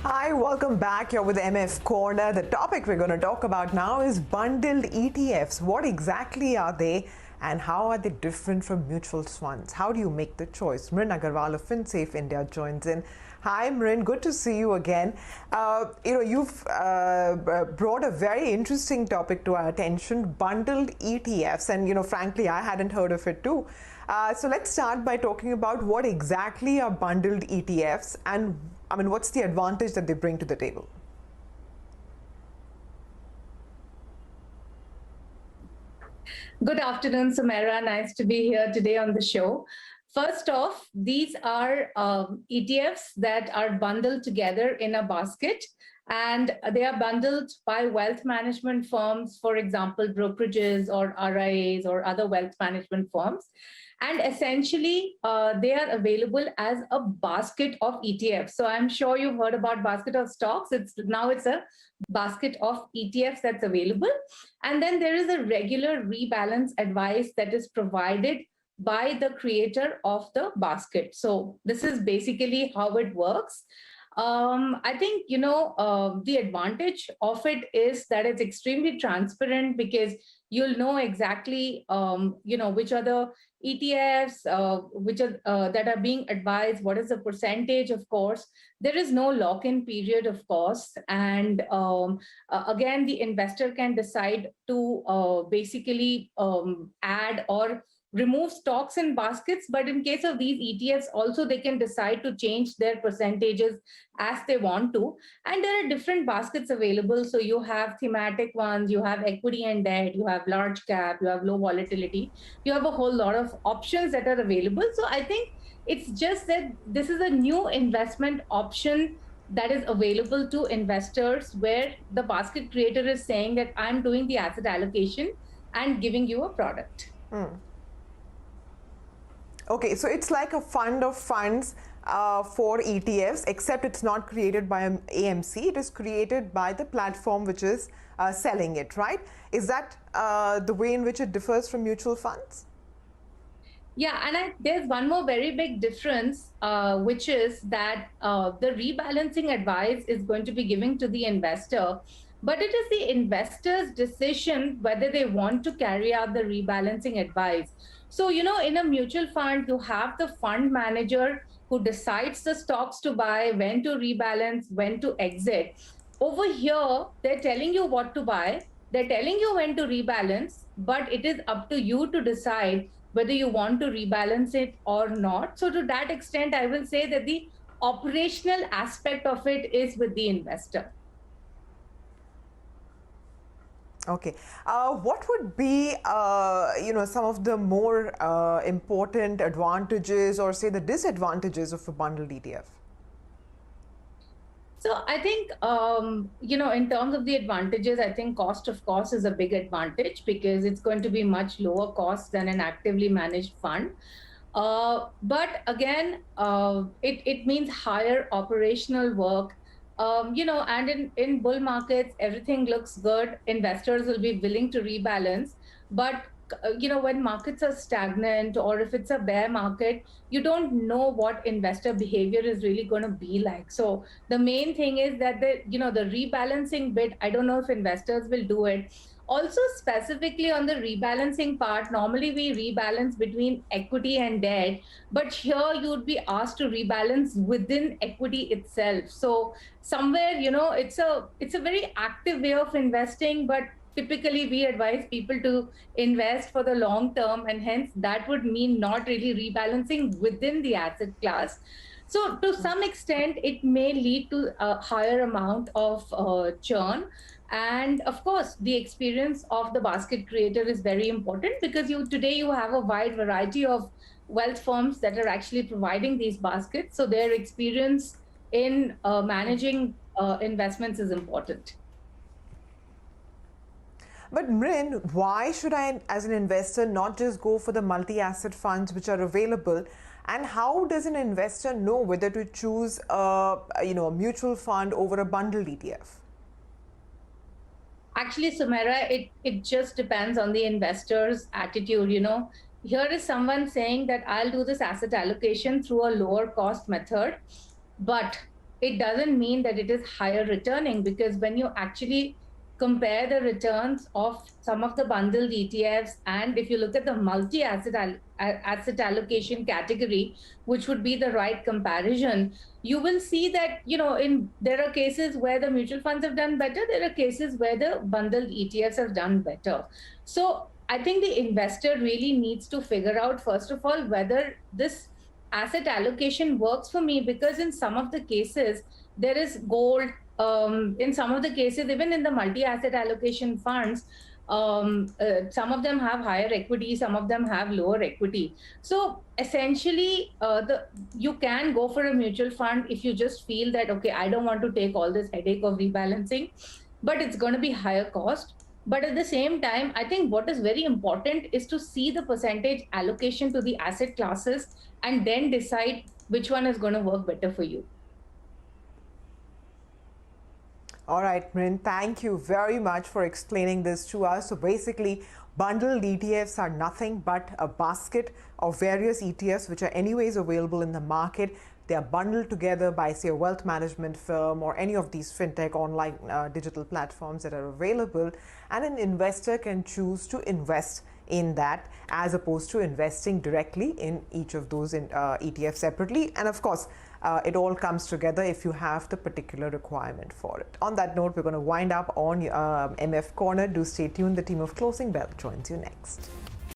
Hi, welcome back. You're with MF Corner. The topic we're going to talk about now is bundled ETFs. What exactly are they and how are they different from mutual funds? How do you make the choice? Mrin Agarwal of FinSafe India joins in. Hi, Mrin. Good to see you again. You've brought a very interesting topic to our attention, bundled ETFs. And, frankly, I hadn't heard of it too. So let's start by talking about what exactly are bundled ETFs and what's the advantage that they bring to the table? Good afternoon, Sumaira. Nice to be here today on the show. First off, these are ETFs that are bundled together in a basket, and they are bundled by wealth management firms, for example, brokerages or RIAs or other wealth management firms. And essentially, they are available as a basket of ETFs. So I'm sure you've heard about basket of stocks. It's a basket of ETFs that's available. And then there is a regular rebalance advice that is provided by the creator of the basket. So this is basically how it works. I think, the advantage of it is that it's extremely transparent because you'll know exactly, which are the ETFs, which are that are being advised, what is the percentage, of course. There is no lock-in period, of course. And again, the investor can decide to basically add or remove stocks in baskets, but in case of these ETFs, also they can decide to change their percentages as they want to. And there are different baskets available. So you have thematic ones, you have equity and debt, you have large cap, you have low volatility. You have a whole lot of options that are available. So I think it's just that this is a new investment option that is available to investors where the basket creator is saying that I'm doing the asset allocation and giving you a product. Okay, so it's like a fund of funds for ETFs, except it's not created by AMC. It is created by the platform which is selling it, right? Is that the way in which it differs from mutual funds? Yeah, and there's one more very big difference, which is that the rebalancing advice is going to be given to the investor, but it is the investor's decision whether they want to carry out the rebalancing advice. So, in a mutual fund, you have the fund manager who decides the stocks to buy, when to rebalance, when to exit. Over here, they're telling you what to buy, they're telling you when to rebalance, but it is up to you to decide whether you want to rebalance it or not. So, to that extent, I will say that the operational aspect of it is with the investor. Okay. What would be, some of the more important advantages or say the disadvantages of a bundled ETF? So I think, in terms of the advantages, I think cost, of course, is a big advantage because it's going to be much lower cost than an actively managed fund. But again, it means higher operational work. And in bull markets, everything looks good. Investors will be willing to rebalance. But, when markets are stagnant or if it's a bear market, you don't know what investor behavior is really going to be like. So the main thing is that the rebalancing bit, I don't know if investors will do it. Also, specifically on the rebalancing part, normally we rebalance between equity and debt, but here you'd be asked to rebalance within equity itself. So somewhere, it's a very active way of investing, but typically we advise people to invest for the long term, and hence that would mean not really rebalancing within the asset class. So to some extent, it may lead to a higher amount of churn. And of course, the experience of the basket creator is very important because today you have a wide variety of wealth firms that are actually providing these baskets. So their experience in managing investments is important. But Mrin, why should I, as an investor, not just go for the multi-asset funds which are available? And how does an investor know whether to choose a mutual fund over a bundled ETF? Actually, Sumaira, it just depends on the investor's attitude. Here is someone saying that I'll do this asset allocation through a lower cost method, but it doesn't mean that it is higher returning, because when you actually compare the returns of some of the bundled ETFs, and if you look at the multi-asset asset allocation category, which would be the right comparison, you will see that, there are cases where the mutual funds have done better, there are cases where the bundled ETFs have done better. So I think the investor really needs to figure out, first of all, whether this asset allocation works for me, because in some of the cases there is gold, in some of the cases, even in the multi-asset allocation funds, some of them have higher equity, some of them have lower equity. So essentially, you can go for a mutual fund if you just feel that, okay, I don't want to take all this headache of rebalancing, but it's going to be higher cost. But at the same time, I think what is very important is to see the percentage allocation to the asset classes and then decide which one is going to work better for you. All right, Mrin, thank you very much for explaining this to us. So basically, bundled ETFs are nothing but a basket of various ETFs which are anyways available in the market. They are bundled together by, say, a wealth management firm or any of these fintech online digital platforms that are available, and an investor can choose to invest in that as opposed to investing directly in each of those ETFs separately. And of course, it all comes together if you have the particular requirement for it. On that note, we're going to wind up on MF Corner. Do stay tuned. The team of Closing Bell joins you next.